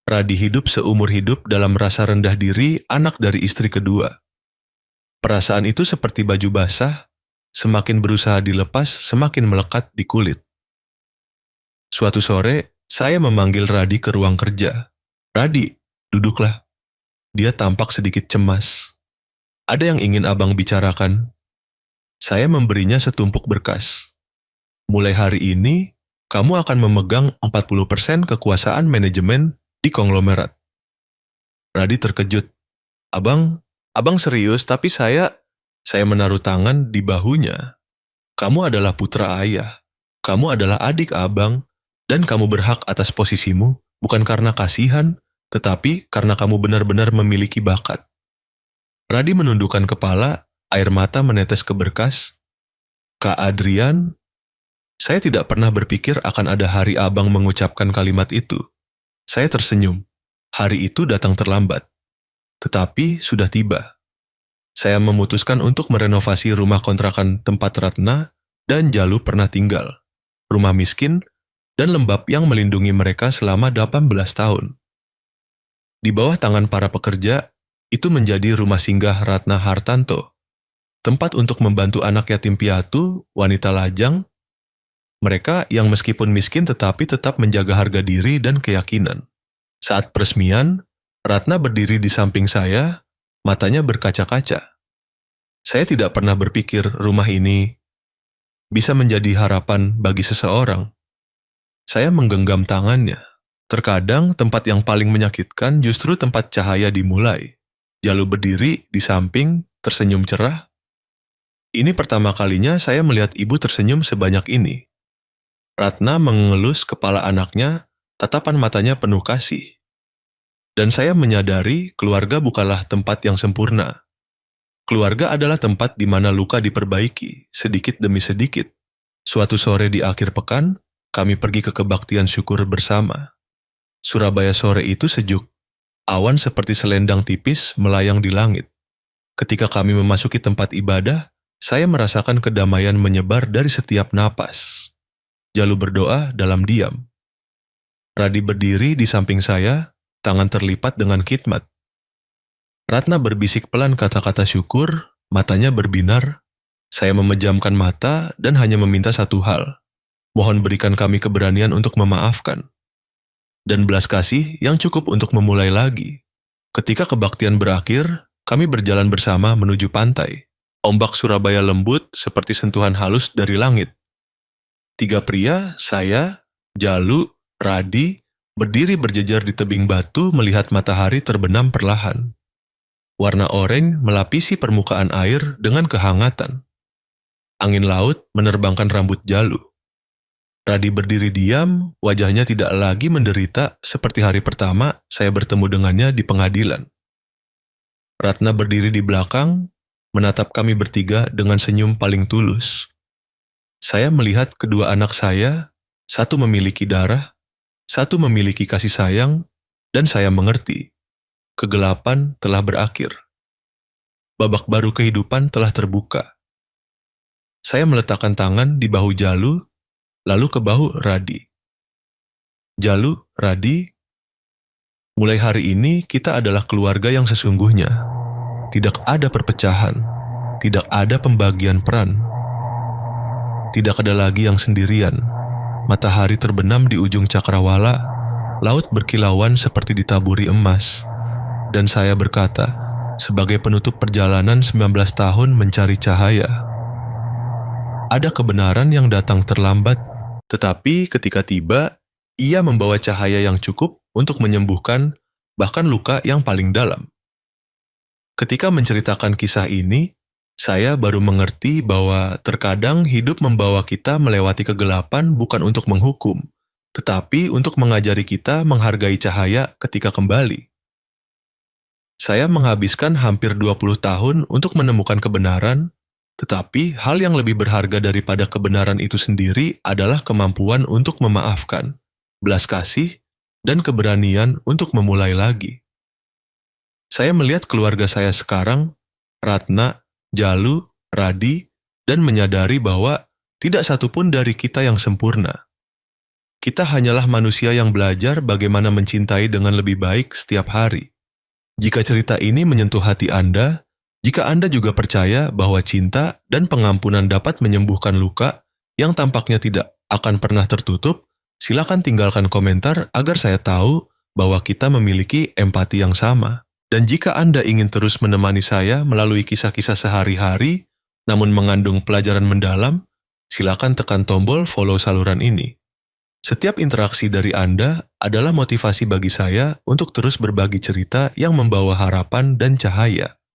Radi hidup seumur hidup dalam rasa rendah diri anak dari istri kedua. Perasaan itu seperti baju basah, semakin berusaha dilepas, semakin melekat di kulit. Suatu sore, saya memanggil Radi ke ruang kerja. "Radi, duduklah." Dia tampak sedikit cemas. "Ada yang ingin abang bicarakan?" Saya memberinya setumpuk berkas. "Mulai hari ini, kamu akan memegang 40% kekuasaan manajemen di konglomerat." Radi terkejut. Abang serius, tapi saya menaruh tangan di bahunya. "Kamu adalah putra ayah. Kamu adalah adik abang, dan kamu berhak atas posisimu, bukan karena kasihan, tetapi karena kamu benar-benar memiliki bakat." Radi menundukkan kepala, air mata menetes ke berkas. "Kak Adrian, saya tidak pernah berpikir akan ada hari abang mengucapkan kalimat itu." Saya tersenyum. Hari itu datang terlambat. Tetapi sudah tiba. Saya memutuskan untuk merenovasi rumah kontrakan tempat Ratna dan Jalu pernah tinggal. Rumah miskin dan lembab yang melindungi mereka selama 18 tahun. Di bawah tangan para pekerja, itu menjadi rumah singgah Ratna Hartanto. Tempat untuk membantu anak yatim piatu, wanita lajang, mereka yang meskipun miskin tetapi tetap menjaga harga diri dan keyakinan. Saat peresmian, Ratna berdiri di samping saya, matanya berkaca-kaca. Saya tidak pernah berpikir rumah ini bisa menjadi harapan bagi seseorang. Saya menggenggam tangannya. Terkadang tempat yang paling menyakitkan justru tempat cahaya dimulai. Jalu berdiri di samping, tersenyum cerah. Ini pertama kalinya saya melihat ibu tersenyum sebanyak ini. Ratna mengelus kepala anaknya, tatapan matanya penuh kasih. Dan saya menyadari keluarga bukanlah tempat yang sempurna. Keluarga adalah tempat di mana luka diperbaiki, sedikit demi sedikit. Suatu sore di akhir pekan, kami pergi ke kebaktian syukur bersama. Surabaya sore itu sejuk. Awan seperti selendang tipis melayang di langit. Ketika kami memasuki tempat ibadah, saya merasakan kedamaian menyebar dari setiap napas. Jalu berdoa dalam diam. Radi berdiri di samping saya, tangan terlipat dengan khidmat. Ratna berbisik pelan kata-kata syukur, matanya berbinar. Saya memejamkan mata dan hanya meminta satu hal. Mohon berikan kami keberanian untuk memaafkan. Dan belas kasih yang cukup untuk memulai lagi. Ketika kebaktian berakhir, kami berjalan bersama menuju pantai. Ombak Surabaya lembut seperti sentuhan halus dari langit. 3 pria, saya, Jalu, Radi, berdiri berjejer di tebing batu melihat matahari terbenam perlahan. Warna oranye melapisi permukaan air dengan kehangatan. Angin laut menerbangkan rambut Jalu. Radi berdiri diam, wajahnya tidak lagi menderita seperti hari pertama saya bertemu dengannya di pengadilan. Ratna berdiri di belakang, menatap kami bertiga dengan senyum paling tulus. Saya melihat kedua anak saya, satu memiliki darah, satu memiliki kasih sayang, dan saya mengerti. Kegelapan telah berakhir. Babak baru kehidupan telah terbuka. Saya meletakkan tangan di bahu Jalu, lalu ke bahu Radi. Jalu, Radi, mulai hari ini kita adalah keluarga yang sesungguhnya. Tidak ada perpecahan, tidak ada pembagian peran. Tidak ada lagi yang sendirian. Matahari terbenam di ujung cakrawala, laut berkilauan seperti ditaburi emas. Dan saya berkata, sebagai penutup perjalanan 19 tahun mencari cahaya, ada kebenaran yang datang terlambat, tetapi ketika tiba, ia membawa cahaya yang cukup untuk menyembuhkan bahkan luka yang paling dalam. Ketika menceritakan kisah ini, saya baru mengerti bahwa terkadang hidup membawa kita melewati kegelapan bukan untuk menghukum, tetapi untuk mengajari kita menghargai cahaya ketika kembali. Saya menghabiskan hampir 20 tahun untuk menemukan kebenaran, tetapi hal yang lebih berharga daripada kebenaran itu sendiri adalah kemampuan untuk memaafkan, belas kasih, dan keberanian untuk memulai lagi. Saya melihat keluarga saya sekarang, Ratna, Jalu, Radi, dan menyadari bahwa tidak satupun dari kita yang sempurna. Kita hanyalah manusia yang belajar bagaimana mencintai dengan lebih baik setiap hari. Jika cerita ini menyentuh hati Anda, jika Anda juga percaya bahwa cinta dan pengampunan dapat menyembuhkan luka yang tampaknya tidak akan pernah tertutup, silakan tinggalkan komentar agar saya tahu bahwa kita memiliki empati yang sama. Dan jika Anda ingin terus menemani saya melalui kisah-kisah sehari-hari, namun mengandung pelajaran mendalam, silakan tekan tombol follow saluran ini. Setiap interaksi dari Anda adalah motivasi bagi saya untuk terus berbagi cerita yang membawa harapan dan cahaya.